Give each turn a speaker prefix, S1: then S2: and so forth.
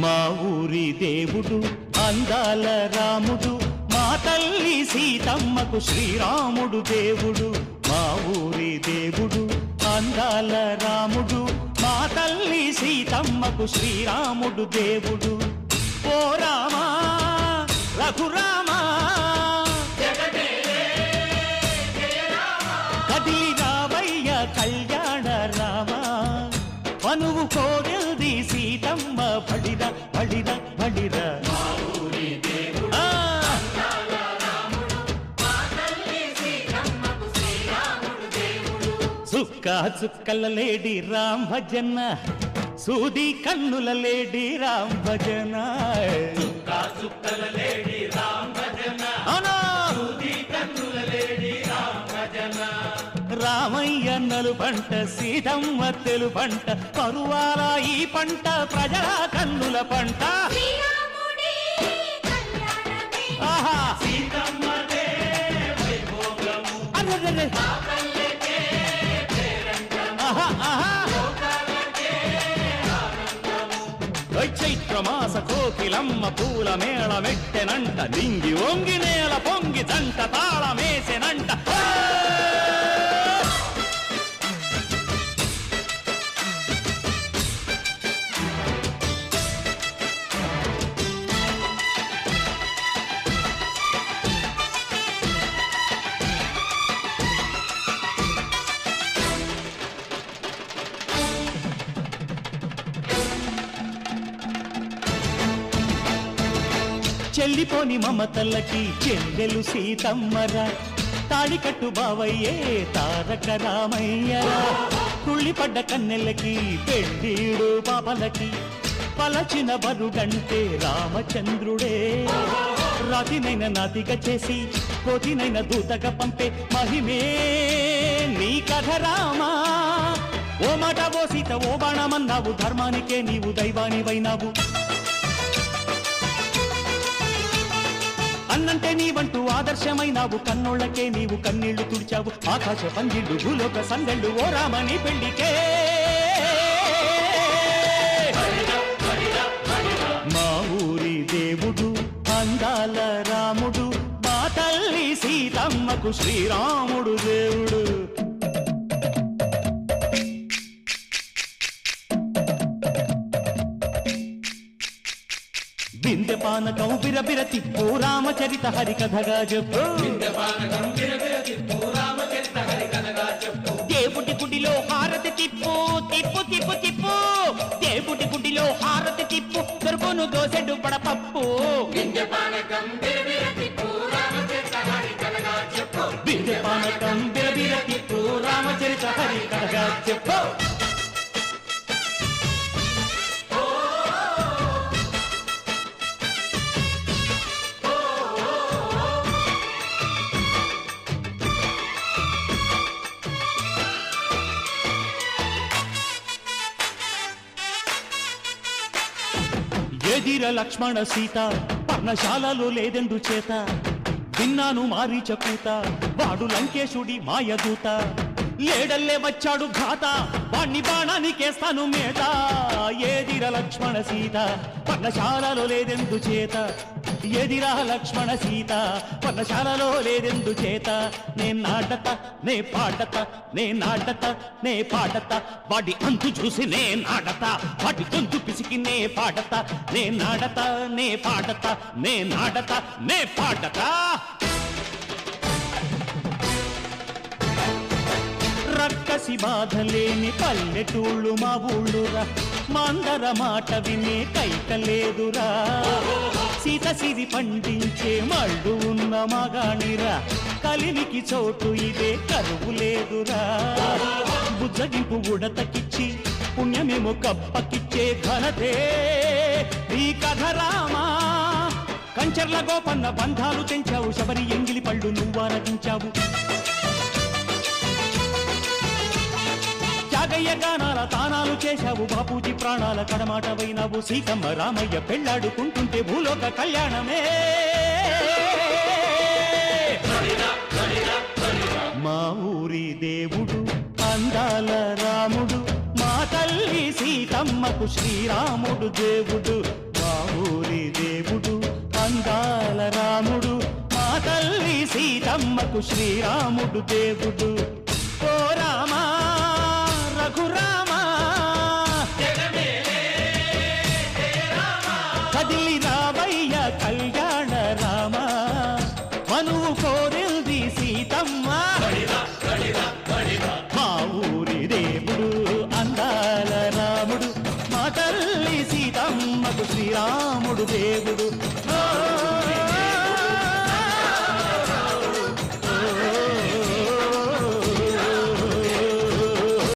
S1: మా ఊరి దేవుడు అందాల రాముడు, మా తల్లి సీతమ్మకు శ్రీరాముడు దేవుడు. మా ఊరి దేవుడు అందాల రాముడు, మా తల్లి సీతమ్మకు శ్రీరాముడు దేవుడు. ఓ రామా రఘురామా కదిలి రావయ్య కళ్యాణ రామా, మనువు కోగల్ది సీతమ్మ బడిర బడిర బడిర. చుక్క చుక్కల లేడి రామ్ భజన, సూది కన్నుల లేడి రామ్ భజన. చుక్కల లేడి రామ్ భజన, సూది కన్నుల లేడి రామ్ భజన. రామయ్య నలు పంట సీతమ్మ తెలు పంట, పరువాల ఈ పంట ప్రజల కన్నుల పంట. ఆహా సీతమ్మదే వైభోగము, చైత్రమాస కోకిలమ్మ పూల మేళ మెట్టెనంట, దింగి ఒంగి నేల పొంగి జంట తాళమేసెనంట. చెల్లిపోని మమతల్లకి చెల్లెలు సీతమ్మరా, తాళికట్టు బావయ్యే తారక రామయ్యరా. తుళ్ళిపడ్డ కన్నెలకి పెళ్ళీడు పాపలకి, పలచిన బరుగంటే రామచంద్రుడే. రాతినైన నాతిగా చేసి కోతినైన దూతగా పంపే మహిమే నీ కథ రామా. ఓ మాట ఓ సీత ఓ బాణమన్నావు, ధర్మానికే నీవు దైవానివైనావు. అన్నంటే నీవంటూ ఆదర్శమైనావు, కన్నోళ్ళకే నీవు కన్నీళ్లు తుడిచావు. ఆకాశ పందిళ్ళు భూలోక సందళ్ళు ఓ రామని పెళ్లికే. మా ఊరి దేవుడు అందాల రాముడు, మా తల్లి సీతమ్మకు శ్రీరాముడు దేవుడు. వింధ్యపానకం బిరబిర తిప్పు రామచరిత హరికథగా చెప్పు. దేవుడి గుడిలో హారతి తిప్పు తిప్పు తిప్పు తిప్పు, దేవుడి గుడిలో హారతి తిప్పు, దొరుకును దోసెడు పడపప్పు. వింధ్యపానకం బిరబిర తిప్పు రామచరిత హరికథగా చెప్పు. ఎదిర లక్ష్మణ సీత పర్ణశాలలో లేదెందు చేత, విన్నాను మారీచ కూత వాడు లంకేశుడి మాయదూత. లేడల్లే వచ్చాడు ఘాత, వాణ్ణి బాణానికేస్తాను మేత. ఎదిర లక్ష్మణ సీత పర్ణశాలలో లేదెందు చేత, ఎదిరా లక్ష్మణ సీత పర్ణశాలలో లేదెందు చేత. నే నాటత నే పాడత నే నాటత నే పాడత, వాడి అంతు చూసి నే నాడత, వాడి గొంతు పిసికి నే పాడత. నే నాడత నే పాడత నే నాడత నే పాడత. రక్కసి బాధలేని పల్లెటూళ్ళు మా ఊళ్ళురా, మాందర మాట వినే కైకలేదురా సీత సిరి పండించే మళ్ళు ఉన్న మగాణిరా కలిమికి చోటు ఇదే కరువు లేదురా బుజ్జగింపు ఉడతకిచ్చి పుణ్యమేమో కప్పకిచ్చే ఘనతే ఈ కథ రామా కంచర్ల గోపన్న బంధాలు తెంచావు శబరి ఎంగిలి పళ్ళు నువ్వారగించావు త్యాగయ్య గానాల తానాలు చేశావు బాపూజీ ప్రాణాల కడమాట వైనావు సీతమ్మ రామయ్య పెళ్ళాడుకుంటుంటే భూలోక కళ్యాణమే మా ఊరి దేవుడు అందాల రాముడు మా తల్లి సీతమ్మకు శ్రీరాముడు దేవుడు మా ఊరి దేవుడు అందాల రాముడు మా తల్లి సీతమ్మకు శ్రీరాముడు దేవుడు ఓ రామా రఘురామా కదిలి రామయ్య కళ్యాణ రామ మనువు కోరింది సీతమ్మ మా ఊరి దేవుడు అందాల రాముడు మా తల్లి సీతమ్మకు శ్రీరాముడు దేవుడు